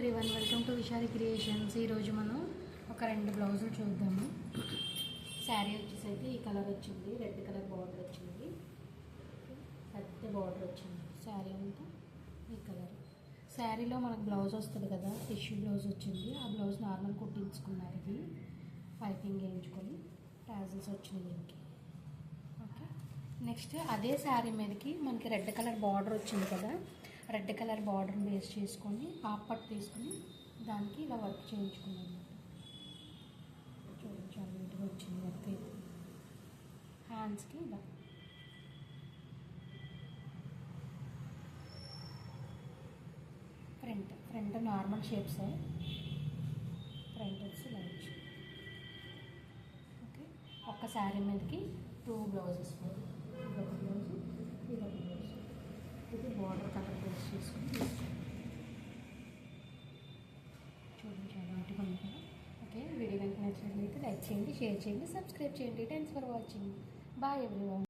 Everyone, welcome to Vishali creations. ఈరోజు మనం ఒక 2 బ్లౌజులు చూద్దాము. శారీ వచ్చేసి అయితే ఈ కలర్ వచ్చింది, రెడ్ కలర్ బార్డర్ వచ్చింది, పెద్ద బార్డర్ వచ్చింది. శారీ అంతా ఈ కలర్. శారీలో మనకు బ్లౌజ్ వస్తుంది కదా, టిష్యూ బ్లౌజ్ వచ్చింది. ఆ బ్లౌజ్ నార్మల్ కుట్టించుకున్నారు. ఇది పైపింగ్ వేయించుకొని టాజిల్స్ వచ్చింది దీనికి. ఓకే, నెక్స్ట్ అదే శారీ మీదకి మనకి రెడ్ కలర్ బార్డర్ వచ్చింది కదా, రెడ్ కలర్ బార్డర్ బేస్ చేసుకొని హాఫ్ పట్టు తీసుకుని దానికి ఇలా వర్క్ చేయించుకున్నాను. చూడండి చాలా నీట్గా వచ్చింది వర్క్ అయితే. హ్యాండ్స్కి ఇలా ఫ్రంట్ నార్మల్ షేప్స్, ఫ్రంట్ వచ్చి ఇలా వచ్చింది. ఓకే, ఒక్క శారీ మీదకి 2 బ్లౌజెస్, ఇదొక బ్లౌజ్, ఇదొక బ్లౌజ్. ఇది బార్డర్ కలర్ బేస్ చేసుకుని చూడండి చాలా నీట్గా ఉంది కదా. ఓకే, వీడియో కనుక నచ్చినట్లయితే లైక్ చేయండి, షేర్ చేయండి, సబ్స్క్రైబ్ చేయండి. Thanks for watching. Bye everyone.